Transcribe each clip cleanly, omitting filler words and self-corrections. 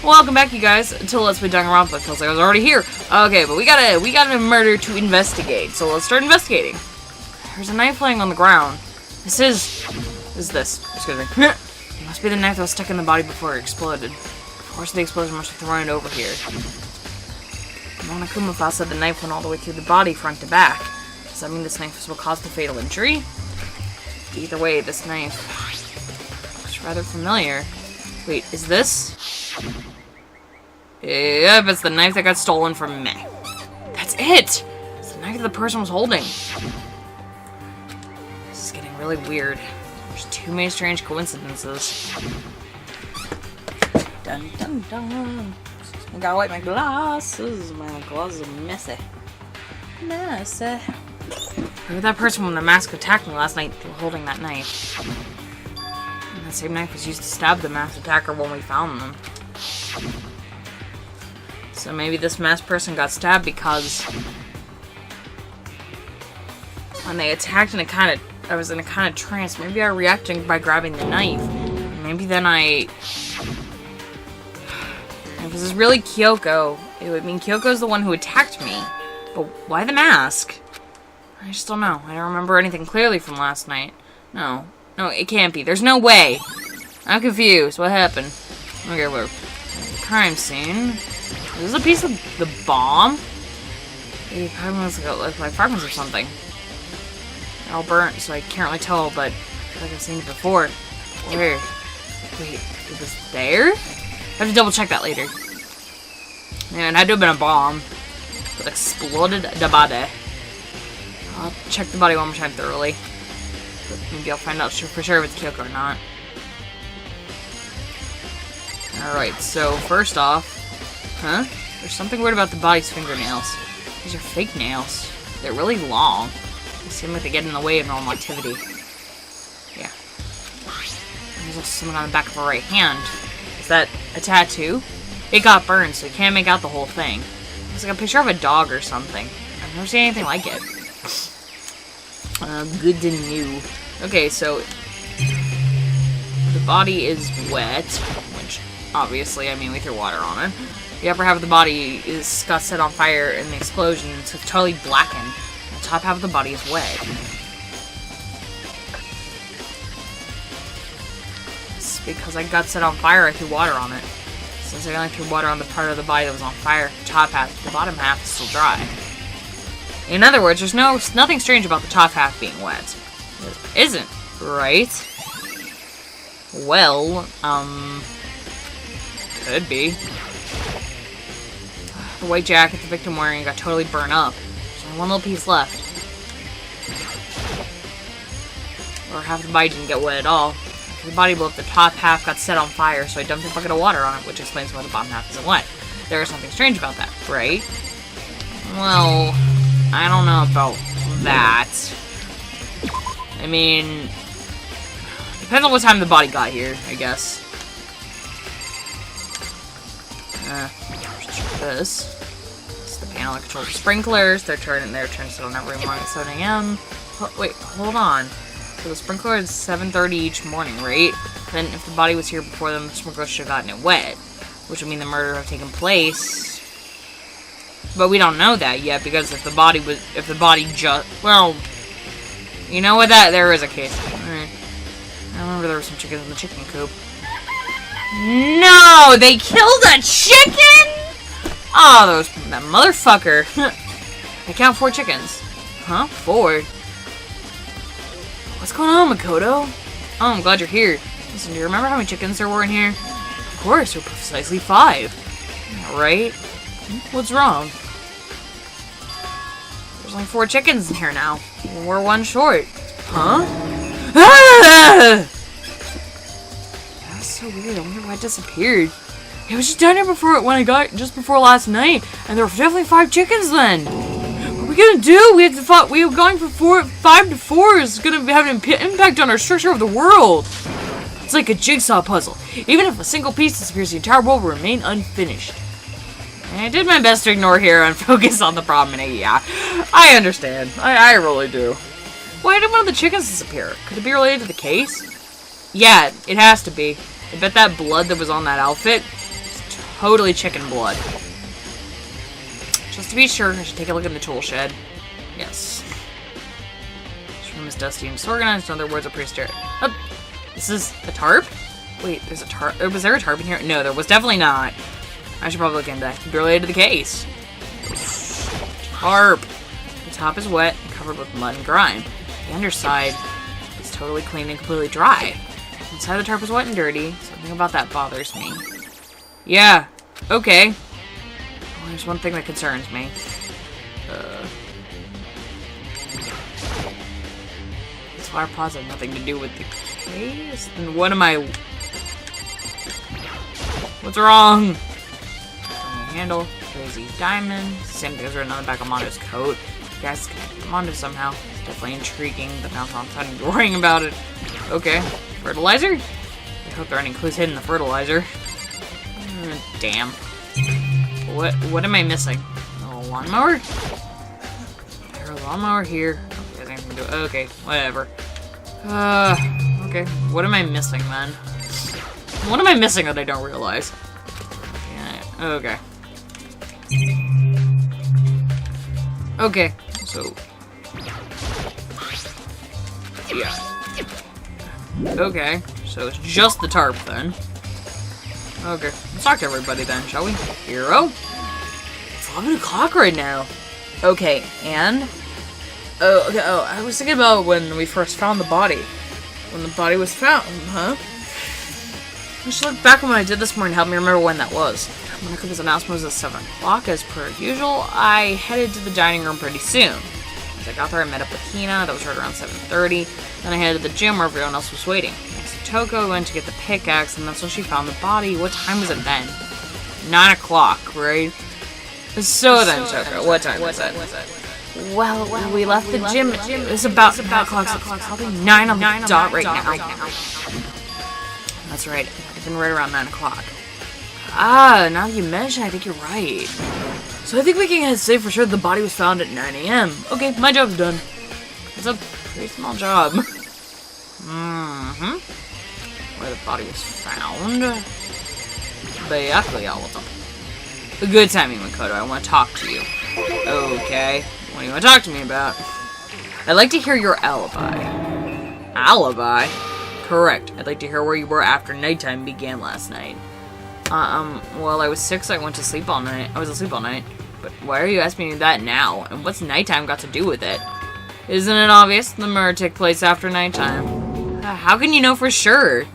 Welcome back, you guys, to Let's Play Danganronpa, because I was already here. Okay, but we got a murder to investigate, so let's start investigating. There's a knife laying on the ground. This is this. Excuse me. It must be the knife that was stuck in the body before it exploded. Of course, the explosion must have thrown it over here. Monokuma said the knife went all the way through the body, front to back. Does that mean this knife is what caused the fatal injury? Either way, this knife looks rather familiar. Wait, is this? Yep, it's the knife that got stolen from me. That's it! It's the knife that the person was holding. This is getting really weird. There's too many strange coincidences. Dun dun dun. I gotta wipe my glasses. My glasses are messy. Messy. Maybe that person with the mask attacked me last night through holding that knife. And that same knife was used to stab the masked attacker when we found them. So maybe this masked person got stabbed because when they attacked and I was in a kind of trance. Maybe I reacted by grabbing the knife. Maybe then if this is really Kyoko, it would mean Kyoko's the one who attacked me. But why the mask? I just don't know. I don't remember anything clearly from last night. No, it can't be. There's no way. I'm confused. What happened? Okay, we're crime scene. Is this a piece of the bomb? Maybe like fragments or something. They're all burnt, so I can't really tell, but I feel like I've seen it before. Where? Wait, it was there? I have to double check that later. Yeah, it had to have been a bomb. It exploded the body. I'll check the body one more time thoroughly. But maybe I'll find out for sure if it's Kyoko or not. Alright, so first off, there's something weird about the body's fingernails. These are fake nails. They're really long. They seem like they get in the way of normal activity. Yeah. There's also something on the back of her right hand. Is that a tattoo? It got burned, so you can't make out the whole thing. It's like a picture of a dog or something. I've never seen anything like it. Good to know. Okay, so the body is wet, which obviously, I mean, we threw water on it. The upper half of the body got set on fire in the explosion, so it's totally blackened. The top half of the body is wet. It's because I got set on fire, I threw water on it. Since I only threw water on the part of the body that was on fire, the top half, the bottom half is still dry. In other words, there's nothing strange about the top half being wet. It isn't, right? Well, could be. The white jacket the victim wearing got totally burned up. There's only one little piece left. Or half the body didn't get wet at all. After the body blew up, the top half got set on fire, so I dumped a bucket of water on it, which explains why the bottom half isn't wet. There is something strange about that, right? Well, I don't know about that. I mean, depends on what time the body got here, I guess. This is the panel that controls the sprinklers. They're turned on every morning at 7 a.m. Wait, hold on. So the sprinkler is 7:30 each morning, right? Then if the body was here before them, the sprinkler should have gotten it wet, which would mean the murder would have taken place. But we don't know that yet, because if the body well, you know what, there is a case. Alright. I remember there were some chickens in the chicken coop. No! They killed a chicken?! Oh, that motherfucker. I count 4 chickens. Huh? 4? What's going on, Makoto? Oh, I'm glad you're here. Listen, do you remember how many chickens there were in here? Of course, there were precisely 5. Yeah, right? What's wrong? There's only 4 chickens in here now. We're 1 short. Huh? Ah! That's so weird. I wonder why it disappeared. It was just down here just before last night, and there were definitely 5 chickens then. What are we gonna do? We were going for 5 to 4 is gonna have an impact on our structure of the world. It's like a jigsaw puzzle. Even if a single piece disappears, the entire world will remain unfinished. And I did my best to ignore here and focus on the problem. And yeah, I understand. I really do. Why did one of the chickens disappear? Could it be related to the case? Yeah, it has to be. I bet that blood that was on that outfit is totally chicken blood. Just to be sure, I should take a look in the tool shed. Yes. This room is dusty and disorganized. In other words, a pretty stare. Oh, this is a tarp? Wait, there's a tarp. Was there a tarp in here? No, there was definitely not. I should probably look into that. Related to the case. Tarp. The top is wet and covered with mud and grime. The underside is totally clean and completely dry. Inside the tarp is wet and dirty. Something about that bothers me. Yeah. Okay. Well, there's one thing that concerns me. These flower pots have nothing to do with the case? Then what am I... What's wrong? Handle. Crazy diamond. Same thing as written on the back of Mondo's coat. You guys connected to Mondo somehow. It's definitely intriguing, but now I'm starting to be worrying about it. Okay. Fertilizer? I hope there are any clues hidden in the fertilizer. Damn. What am I missing? A lawnmower? There's a lawnmower here. Okay, anything to do. Okay, whatever. Okay. What am I missing then? What am I missing that I don't realize? Yeah, okay. Okay, so... Yeah. Okay, so it's just the tarp then. Okay, let's talk to everybody then, shall we? Hero? It's 11 o'clock right now. Okay, and? Oh, okay, I was thinking about when we first found the body. When the body was found, huh? I should look back on what I did this morning to help me remember when that was. When the cook's announcement was at 7 o'clock, as per usual, I headed to the dining room pretty soon. As I got there, I met up with Hina. That was right around 7:30. Then I headed to the gym where everyone else was waiting. Next to Toko, went to get the pickaxe, and that's when she found the body. What time was it then? 9 o'clock, right? So then, Toko, what time was it? Well, we left the gym. It was about 9 o'clock. So it's probably 9 on the dot right now. That's right. It's been right around 9 o'clock. Ah, now that you mention, I think you're right. So I think we can say for sure the body was found at 9 a.m. Okay, my job's done. It's a pretty small job. Where the body was found. Basically, what's up? Good timing, Mukuro. I want to talk to you. Okay. What do you want to talk to me about? I'd like to hear your alibi. Alibi? Correct. I'd like to hear where you were after nighttime began last night. Well, I was 6, I went to sleep all night. I was asleep all night. But why are you asking me that now? And what's nighttime got to do with it? Isn't it obvious the murder took place after nighttime? How can you know for sure?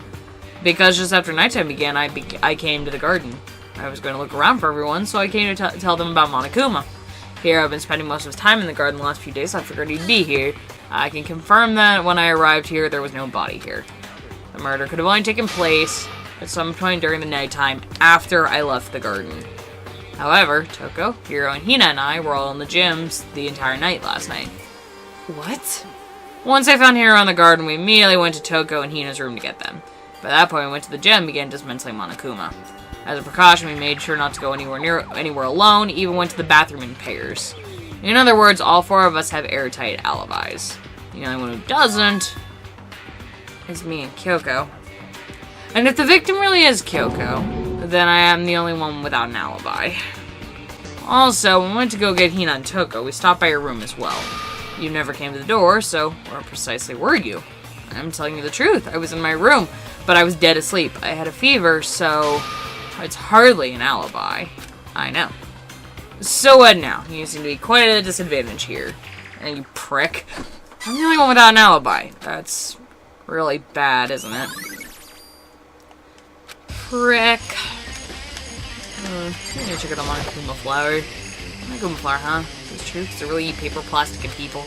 Because just after nighttime began, I came to the garden. I was going to look around for everyone, so I came to tell them about Monokuma. Here, I've been spending most of his time in the garden the last few days, so I figured he'd be here. I can confirm that when I arrived here, there was no body here. The murder could have only taken place at some point during the nighttime after I left the garden. However, Toko, Hiro, and Hina and I were all in the gyms the entire night last night. What? Once I found Hiro in the garden, we immediately went to Toko and Hina's room to get them. By that point, we went to the gym and began dismantling Monokuma. As a precaution, we made sure not to go anywhere alone, even went to the bathroom in pairs. In other words, all 4 of us have airtight alibis. The only one who doesn't is me and Kyoko. And if the victim really is Kyoko, then I am the only one without an alibi. Also, when we went to go get Hina and Toko, we stopped by your room as well. You never came to the door, so where precisely were you? I'm telling you the truth. I was in my room, but I was dead asleep. I had a fever, so it's hardly an alibi. I know. So what now? You seem to be quite at a disadvantage here. And you prick. I'm the only one without an alibi. That's really bad, isn't it? Prick. I'm gonna check out the Monokuma flower. Monokuma flower, huh? It's true, because they really eat paper, plastic, and people.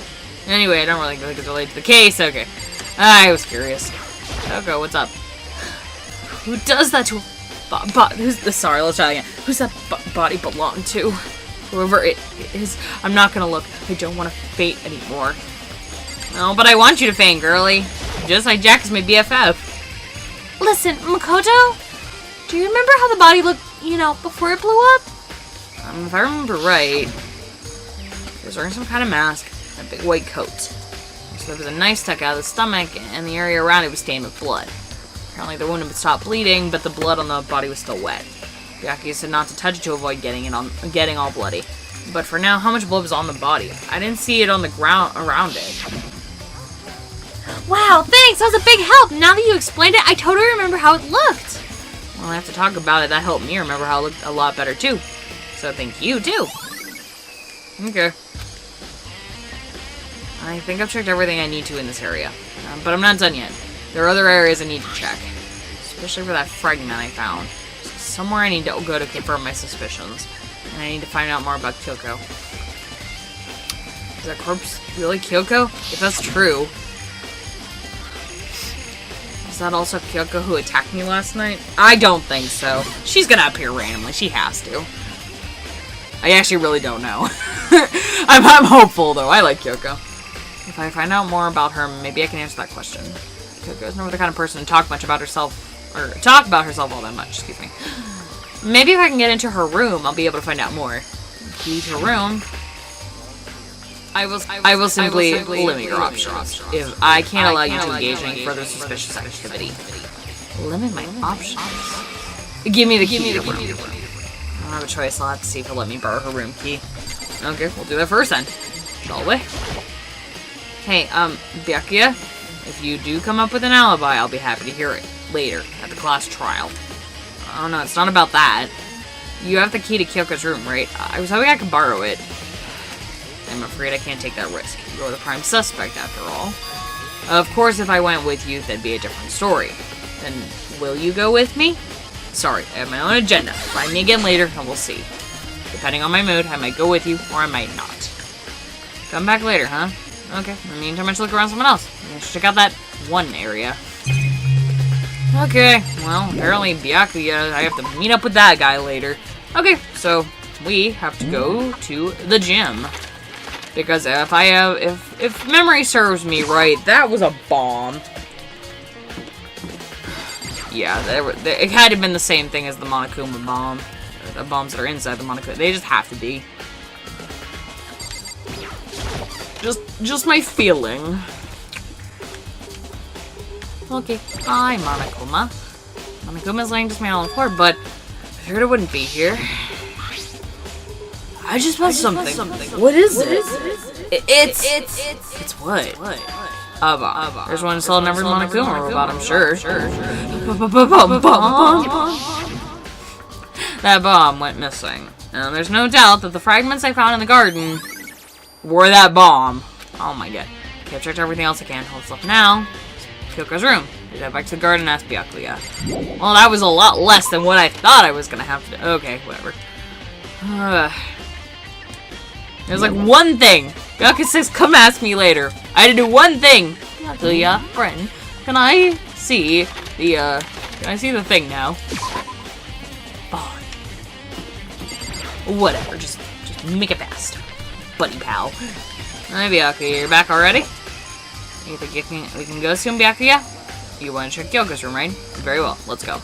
Anyway, I don't really think it's related to the case. Okay. I was curious. Toko, what's up? Who does that to sorry, let's try again. Who's that body belong to? Whoever it is, I'm not gonna look. I don't want to fate anymore. No, but I want you to fangirly. Just like Jack is my BFF. Listen, Makoto, do you remember how the body looked, before it blew up? If I remember right, he was wearing some kind of mask and a big white coat. So there was a knife stuck out of the stomach, and the area around it was stained with blood. Apparently the wound had stopped bleeding, but the blood on the body was still wet. Byakuya said not to touch it to avoid getting all bloody. But for now, how much blood was on the body? I didn't see it on the ground around it. Wow, thanks! That was a big help! Now that you explained it, I totally remember how it looked! Well, I have to talk about it. That helped me remember how it looked a lot better, too. So thank you, too. Okay. I think I've checked everything I need to in this area. But I'm not done yet. There are other areas I need to check. Especially for that fragment I found. Somewhere I need to go to confirm my suspicions. And I need to find out more about Kyoko. Is that corpse really Kyoko? If that's true... Is that also Kyoko who attacked me last night? I don't think so. She's gonna appear randomly. She has to. I actually really don't know. I'm hopeful, though. I like Kyoko. If I find out more about her, maybe I can answer that question. Kyoko's never the kind of person to talk about herself all that much, excuse me. Maybe if I can get into her room, I'll be able to find out more. Key to her room. I will simply limit your options. If I can't allow you to engage in any further suspicious activity. Limit my options? Give me the key to her room. I don't have a choice. I'll have to see if he'll let me borrow her room key. Okay, we'll do that first then. Shall we? Hey, Byakuya, if you do come up with an alibi, I'll be happy to hear it later at the class trial. Oh no, it's not about that. You have the key to Kyoko's room, right? I was hoping I could borrow it. I'm afraid I can't take that risk. You're the prime suspect, after all. Of course, if I went with you, that'd be a different story. Then, will you go with me? Sorry, I have my own agenda. Find me again later, and we'll see. Depending on my mood, I might go with you, or I might not. Come back later, huh? Okay, in the meantime, I should look around someone else. I should check out that one area. Okay, well, apparently Byakuya, I have to meet up with that guy later. Okay, so we have to go to the gym. Because if memory serves me right, that was a bomb. Yeah, it had to have been the same thing as the Monokuma bomb. The bombs that are inside the Monokuma. They just have to be. Just my feeling. Okay, hi Monokuma. Monokuma's laying just on the floor, but I figured it wouldn't be here. I just found something. What is it? It's what? A bomb. There's one installed in every Monokuma robot, I'm sure. That bomb went missing. And there's no doubt that the fragments I found in the garden were that bomb. Oh my god. Okay, I've checked everything else I can. What's left now? Kyoko's room. We go back to the garden and ask Byakuya. Well, that was a lot less than what I thought I was gonna have to do. Okay, whatever. There's like one thing. Byakuya says, come ask me later. I had to do one thing. Byakuya, friend, can I see the thing now? Fine. Whatever, just make it fast. Buddy pal. Alright, Byakuya, you're back already? You think we can go soon, Byakuya? You want to check Kyoko's room, right? Very well, let's go.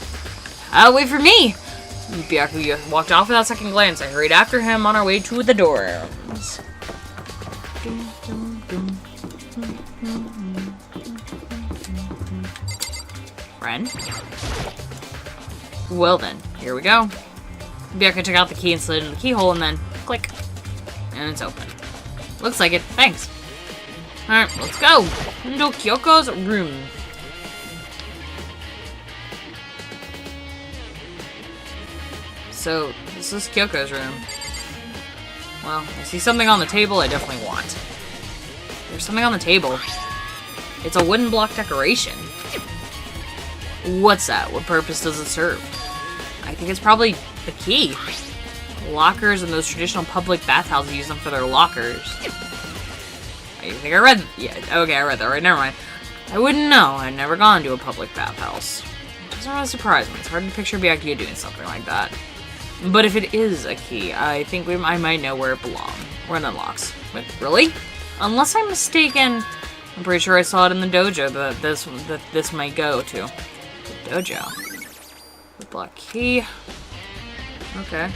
Wait for me! Byakuya walked off without a second glance. I hurried after him on our way to the dorms. Friend? Well then, here we go. Byakuya took out the key and slid it in the keyhole and then click. And it's open. Looks like it. Thanks. Alright, let's go. Into Kyoko's room. So, this is Kyoko's room. Well, I see something on the table I definitely want. There's something on the table. It's a wooden block decoration. What's that? What purpose does it serve? I think it's probably the key. Lockers and those traditional public bathhouses use them for their lockers. I think I read... Yeah, okay, I read that right. Never mind. I wouldn't know. I've never gone to a public bathhouse. It doesn't really surprise me. It's hard to picture Byakuya doing something like that. But if it is a key, I think I might know where it belongs. Where it unlocks. Wait, really? Unless I'm mistaken, I'm pretty sure I saw it in the dojo that this might go to. The dojo. The black key. Okay.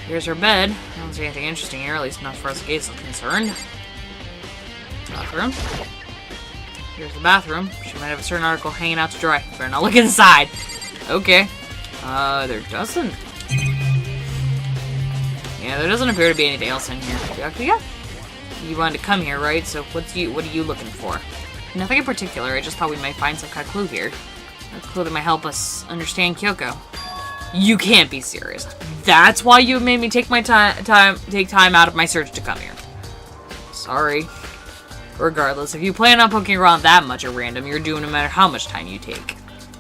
Here's her bed. I don't see anything interesting here, at least not as far as the gates are concerned. Bathroom. Here's the bathroom. She might have a certain article hanging out to dry. Better not look inside. Okay. There doesn't. Yeah, there doesn't appear to be anything else in here. Yeah. You wanted to come here, right? So what are you looking for? Nothing in particular. I just thought we might find some kind of clue here. A clue that might help us understand Kyoko. You can't be serious. That's why you made me take my time out of my search to come here. Sorry. Regardless, if you plan on poking around that much at random, you're doomed no matter how much time you take.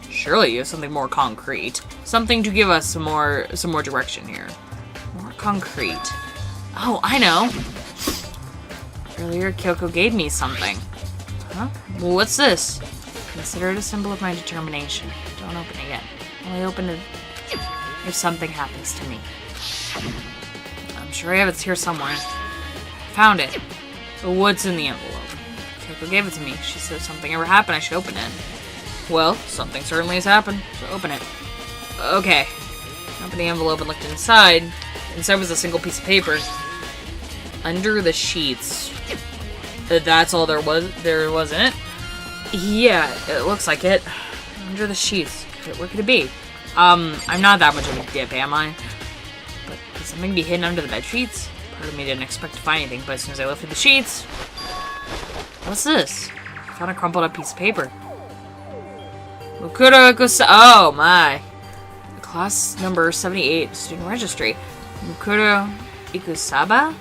Surely you have something more concrete. Something to give us some more direction here. More concrete. Oh, I know. Earlier, Kyoko gave me something. Huh? Well, what's this? Consider it a symbol of my determination. Don't open it yet. Only open it if something happens to me. I'm sure I have it here somewhere. Found it. But what's in the envelope? Kyoko gave it to me. She said if something ever happened, I should open it. Well, something certainly has happened, so open it. Okay. Open the envelope and looked inside. Inside was a single piece of paper. Under the sheets. That's all there was in it? Yeah, it looks like it. Under the sheets. What could it be? I'm not that much of a dip, am I? But could something be hidden under the bed sheets? Part of me didn't expect to find anything, but as soon as I lifted the sheets... What's this? I found a crumpled up piece of paper. Mukuro Ikusaba. Oh my. Class number 78, student registry. Mukuro Ikusaba?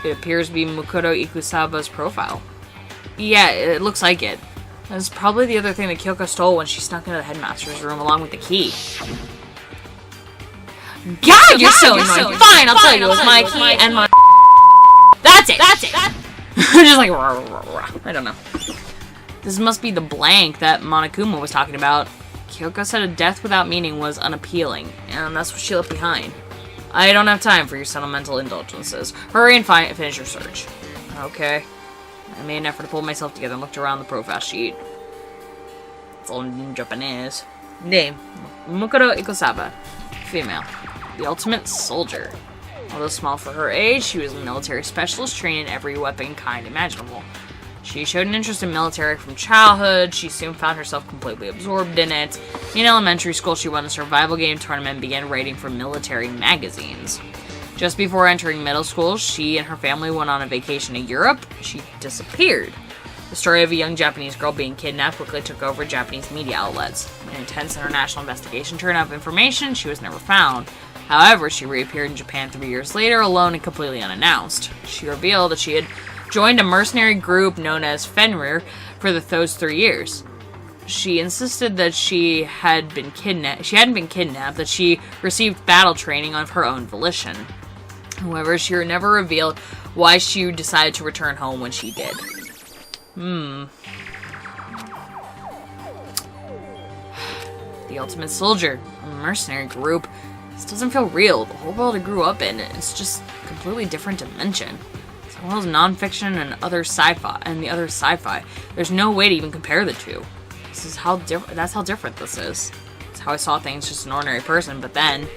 It appears to be Mukuro Ikusaba's profile. Yeah, it looks like it. That's probably the other thing that Kyoko stole when she snuck into the headmaster's room along with the key. God, you're so annoying. Fine, I'll tell you. It was my key and my... That's it! Just like... I don't know. This must be the blank that Monokuma was talking about. Kyoko said a death without meaning was unappealing, and that's what she left behind. I don't have time for your sentimental indulgences. Hurry and finish your search. Okay. I made an effort to pull myself together and looked around the profile sheet. It's all in Japanese. Name: Mukuro Ikusaba. Female. The ultimate soldier. Although small for her age, she was a military specialist trained in every weapon kind imaginable. She showed an interest in military from childhood. She soon found herself completely absorbed in it. In elementary school, she won a survival game tournament and began writing for military magazines. Just before entering middle school, she and her family went on a vacation to Europe. She disappeared. The story of a young Japanese girl being kidnapped quickly took over Japanese media outlets. An intense international investigation turned up information. She was never found. However, she reappeared in Japan 3 years later, alone and completely unannounced. She revealed that she had joined a mercenary group known as Fangirl for those 3 years. She insisted that she hadn't been kidnapped, that she received battle training of her own volition. However, she never revealed why she decided to return home when she did. The ultimate soldier, a mercenary group. This doesn't feel real. The whole world I grew up in, it's just a completely different dimension. It's one of those non-fiction and the other sci-fi. There's no way to even compare the two. That's how different this is. It's how I saw things, just an ordinary person, but then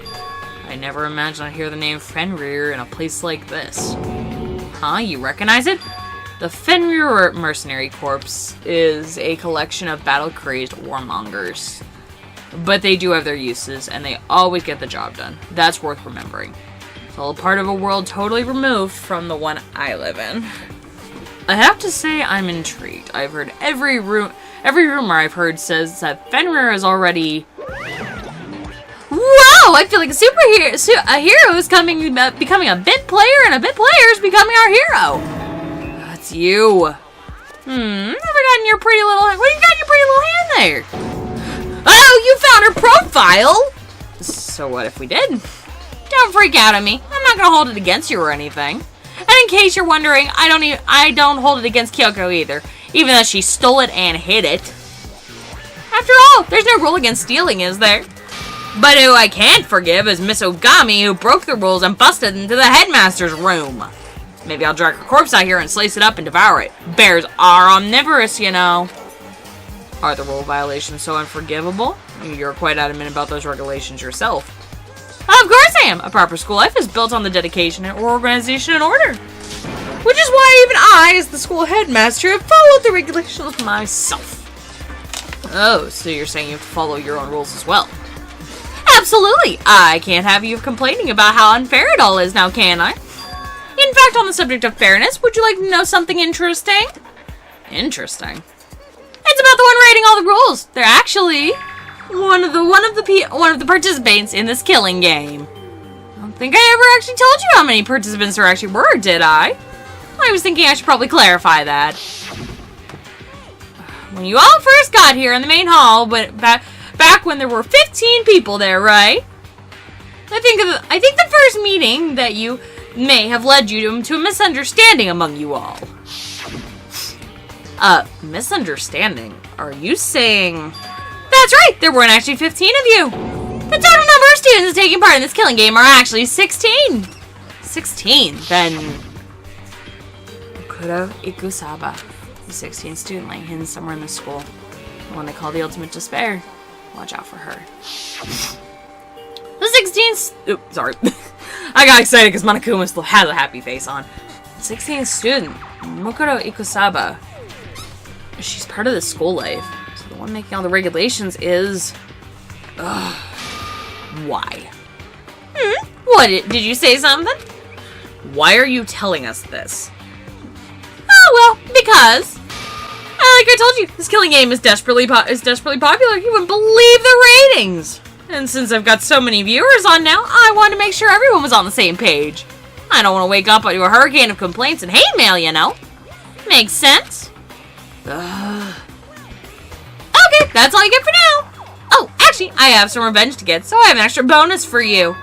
I never imagined I'd hear the name Fenrir in a place like this. Huh? You recognize it? The Fenrir Mercenary Corps is a collection of battle-crazed warmongers. But they do have their uses, and they always get the job done. That's worth remembering. It's all part of a world totally removed from the one I live in. I have to say I'm intrigued. I've heard every rumor I've heard says that Fenrir is already... Whoa! I feel like a hero is becoming a bit player, and a bit player is becoming our hero. That's you. Never gotten your pretty little hand. What do you got in your pretty little hand there? Oh, you found her profile! So what if we did? Don't freak out on me. I'm not gonna hold it against you or anything. And in case you're wondering, I don't hold it against Kyoko either, even though she stole it and hid it. After all, there's no rule against stealing, is there? But who I can't forgive is Miss Ogami, who broke the rules and busted into the headmaster's room. Maybe I'll drag her corpse out here and slice it up and devour it. Bears are omnivorous, you know. Are the rule violations so unforgivable? You're quite adamant about those regulations yourself. Of course I am! A proper school life is built on the dedication and organization and order. Which is why even I, as the school headmaster, have followed the regulations myself. Oh, so you're saying you have to follow your own rules as well? Absolutely! I can't have you complaining about how unfair it all is now, can I? In fact, on the subject of fairness, would you like to know something interesting? Interesting? It's about the one writing all the rules. They're actually one of the participants in this killing game. I don't think I ever actually told you how many participants there actually were, did I? I was thinking I should probably clarify that. When you all first got here in the main hall, but back when there were 15 people there, right? I think the first meeting that you may have led you to a misunderstanding among you all. Misunderstanding? Are you saying... That's right! There weren't actually 15 of you! The total number of students taking part in this killing game are actually 16! 16? Then... Mukuro Ikusaba, the 16th student lying hidden somewhere in the school. The one they call the ultimate despair. Watch out for her. The 16th... sorry. I got excited because Monokuma still has a happy face on. The 16th student, Mukuro Ikusaba. She's part of the school life. So the one making all the regulations is... why? What? Did you say something? Why are you telling us this? Oh, well, because... like I told you, this killing game is desperately popular. You wouldn't believe the ratings. And since I've got so many viewers on now, I wanted to make sure everyone was on the same page. I don't want to wake up to a hurricane of complaints and hate mail, you know. Makes sense. Okay, that's all you get for now. Oh, actually, I have some revenge to get, so I have an extra bonus for you.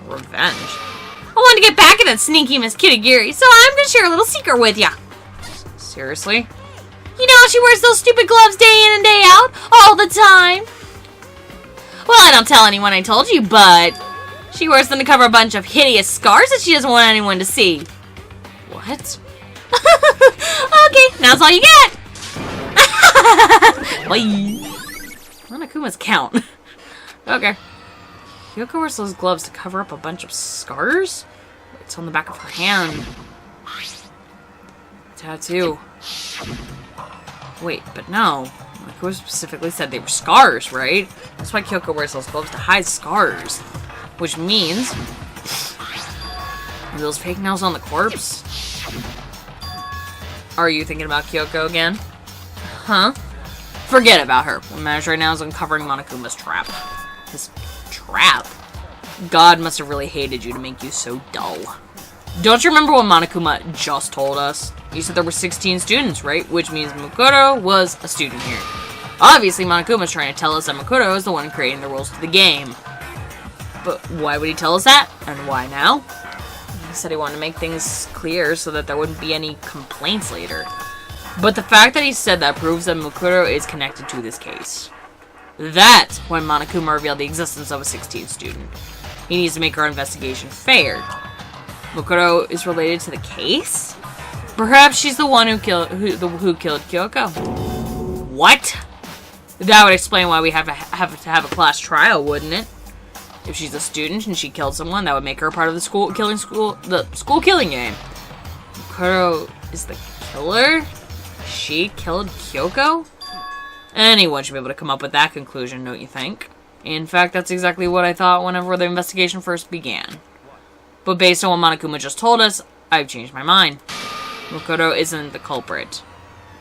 Revenge? I wanted to get back at that sneaky Miss Kitagiri, so I'm going to share a little secret with ya. Seriously? You know how she wears those stupid gloves day in and day out, all the time? Well, I don't tell anyone I told you, but she wears them to cover a bunch of hideous scars that she doesn't want anyone to see. What? Okay, now that's all you get. Bye. Monokuma's count. Okay. Kyoko wears those gloves to cover up a bunch of scars? It's on the back of her hand. Tattoo. Wait, but no. Mukuro specifically said they were scars, right? That's why Kyoko wears those gloves to hide scars. Which means... Are those fake nails on the corpse? Are you thinking about Kyoko again? Huh? Forget about her. What matters right now is uncovering Monokuma's trap. His trap? God must have really hated you to make you so dull. Don't you remember what Monokuma just told us? He said there were 16 students, right? Which means Mukuro was a student here. Obviously, Monokuma's trying to tell us that Mukuro is the one creating the rules to the game. But why would he tell us that? And why now? He said he wanted to make things clear so that there wouldn't be any complaints later. But the fact that he said that proves that Mukuro is connected to this case. That's when Monokuma revealed the existence of a 16th student. He needs to make our investigation fair. Mukuro is related to the case? Perhaps she's the one who killed Kyoko. What? That would explain why we have to have a class trial, wouldn't it? If she's a student and she killed someone, that would make her part of the school killing game. Mukuro is the killer? She killed Kyoko? Anyone should be able to come up with that conclusion, don't you think? In fact, that's exactly what I thought whenever the investigation first began. But based on what Monokuma just told us, I've changed my mind. Mukuro isn't the culprit.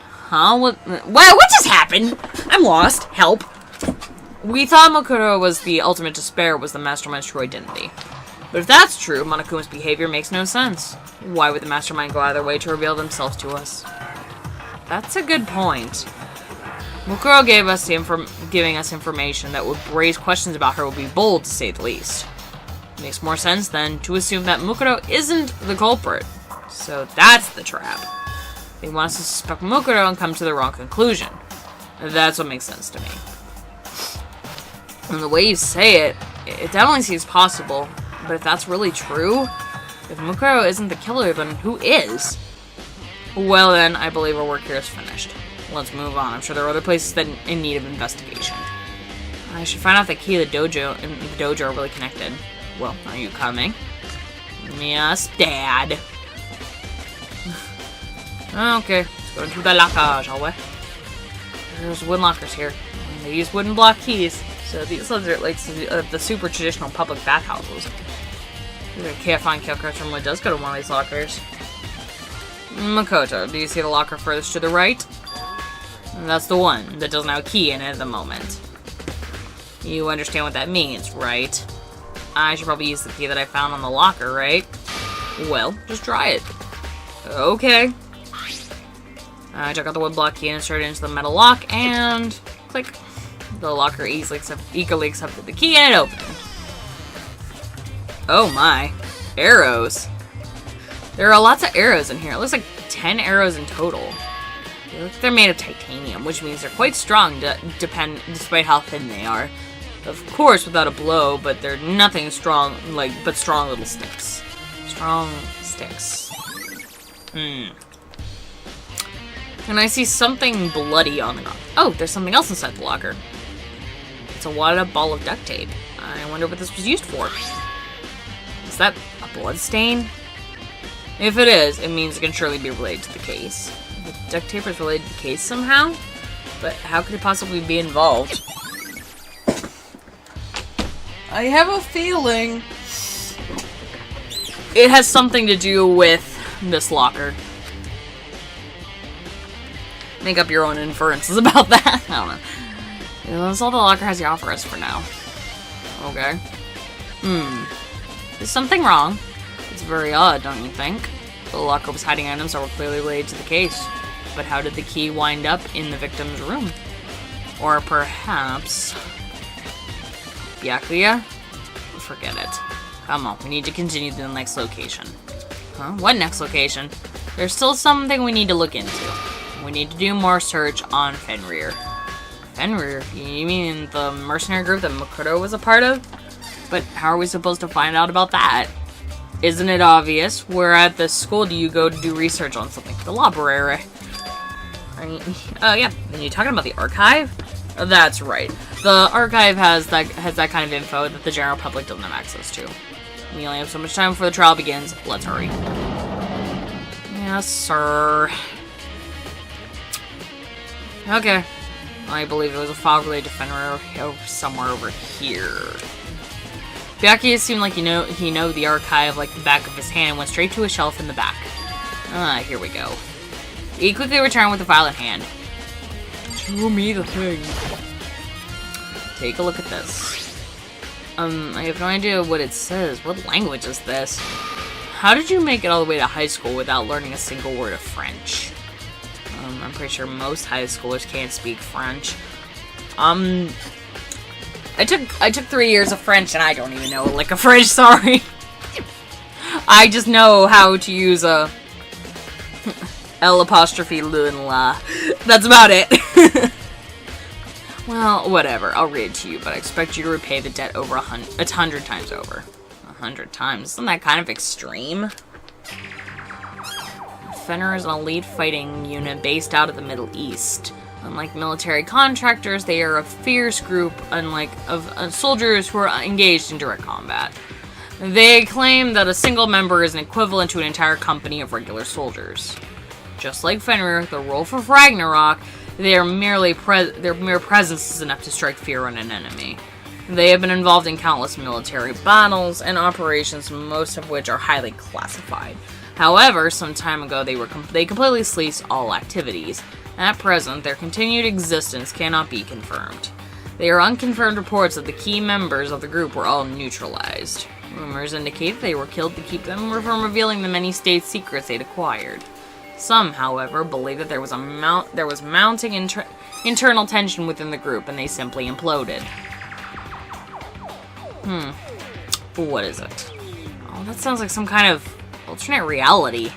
Huh? What just happened? I'm lost. Help. We thought Mukuro was the ultimate despair, was the mastermind's true identity. But if that's true, Monokuma's behavior makes no sense. Why would the mastermind go out of their way to reveal themselves to us? That's a good point. Mukuro giving us information that would raise questions about her would be bold, to say the least. It makes more sense, then, to assume that Mukuro isn't the culprit. So that's the trap. They want us to suspect Mukuro and come to the wrong conclusion. That's what makes sense to me. And the way you say it, it definitely seems possible. But if that's really true, if Mukuro isn't the killer, then who is? Well then, I believe our work here is finished. Let's move on. I'm sure there are other places that in need of investigation. I should find out if the key to the dojo and the dojo are really connected. Well, are you coming? Yes, Dad. Okay, let's go into the locker, shall we? There's wooden lockers here. They use wooden block keys, so these are like the super traditional public bathhouses. I can't find Kyoko's normally does go to one of these lockers. Makoto, do you see the locker furthest to the right? That's the one that doesn't have a key in it at the moment. You understand what that means, right? I should probably use the key that I found on the locker, right? Well, just try it. Okay. I took out the wood block key and inserted it into the metal lock, and click. The locker eagerly accepted the key, and it opened. Oh my. Arrows. There are lots of arrows in here. It looks like 10 arrows in total. They look like they're made of titanium, which means they're quite strong, despite how thin they are. Of course, without a blow, but they're nothing strong, but strong little sticks. Strong sticks. And I see something bloody on the ground. Oh, there's something else inside the locker. It's a wadded up ball of duct tape. I wonder what this was used for. Is that a blood stain? If it is, it means it can surely be related to the case. The duct tape is related to the case somehow? But how could it possibly be involved? I have a feeling it has something to do with this locker. Make up your own inferences about that. I don't know. That's all the locker has to offer us for now. Okay. Is something wrong? It's very odd, don't you think? The locker was hiding items that were clearly related to the case. But how did the key wind up in the victim's room? Or perhaps... Byakuya? Forget it. Come on, we need to continue to the next location. Huh? What next location? There's still something we need to look into. We need to do more search on Fenrir. Fenrir? You mean the mercenary group that Mukuro was a part of? But how are we supposed to find out about that? Isn't it obvious? Where at this school do you go to do research on something? The library. Yeah. Are you talking about the archive? Oh, that's right. The archive has that kind of info that the general public doesn't have access to. We only have so much time before the trial begins. Let's hurry. Yes, sir. Okay. I believe it was a file related to Fenrir somewhere over here. Byakuya seemed like he know the archive like the back of his hand and went straight to a shelf in the back. Here we go. He quickly returned with the file in hand. Show me the thing. Take a look at this. I have no idea what it says. What language is this? How did you make it all the way to high school without learning a single word of French? I'm pretty sure most high schoolers can't speak French. I took 3 years of French and I don't even know a lick of French, sorry. I just know how to use a L apostrophe lu and la. That's about it. Well, whatever. I'll read it to you, but I expect you to repay the debt over 100 times over. 100 times. Isn't that kind of extreme? Fenrir is an elite fighting unit based out of the Middle East. Unlike military contractors, they are a fierce group of soldiers who are engaged in direct combat. They claim that a single member is an equivalent to an entire company of regular soldiers. Just like Fenrir, the Wolf of Ragnarok, their mere presence is enough to strike fear on an enemy. They have been involved in countless military battles and operations, most of which are highly classified. However, some time ago they completely ceased all activities. At present, their continued existence cannot be confirmed. They are unconfirmed reports that the key members of the group were all neutralized. Rumors indicate that they were killed to keep them from revealing the many state secrets they'd acquired. Some, however, believe that there was mounting internal tension within the group, and they simply imploded. What is it? Oh, that sounds like some kind of alternate reality.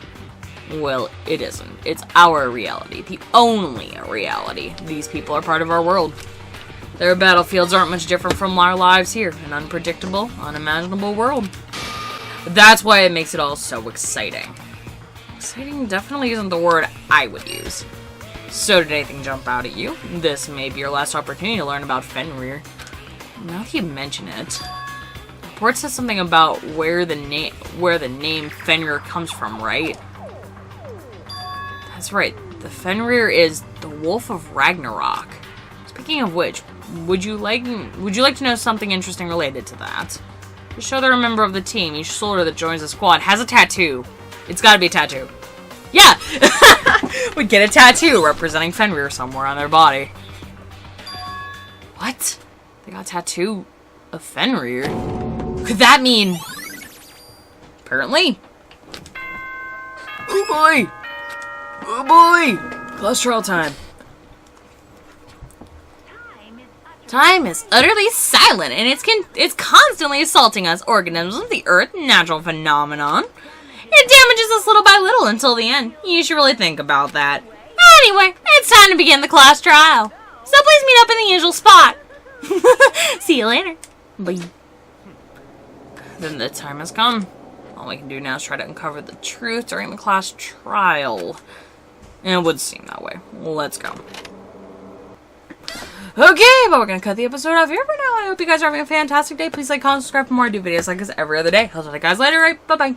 Well, it isn't. It's our reality. The only reality. These people are part of our world. Their battlefields aren't much different from our lives here. An unpredictable, unimaginable world. That's why it makes it all so exciting. Exciting definitely isn't the word I would use. So did anything jump out at you? This may be your last opportunity to learn about Fenrir. Now that you mention it, the report says something about where the name Fenrir comes from, right? That's That's right. The Fenrir is the Wolf of Ragnarok. Speaking of which, would you like to know something interesting related to that? To show they're a member of the team, each soldier that joins the squad has a tattoo. It's gotta be a tattoo. Yeah! We get a tattoo representing Fenrir somewhere on their body. What? They got a tattoo of Fenrir? Could that mean... Apparently. Oh boy! Oh boy! Class trial time. Time is utterly silent, and it's constantly assaulting us, organisms of the earth, natural phenomenon. It damages us little by little until the end. You should really think about that. Anyway, it's time to begin the class trial. So please meet up in the usual spot. See you later. Bye. Then the time has come. All we can do now is try to uncover the truth during the class trial. And it would seem that way. Let's go. Okay, but we're going to cut the episode off here for now. I hope you guys are having a fantastic day. Please like, comment, subscribe for more. I do videos like this every other day. I'll see you guys later. Right? Bye-bye.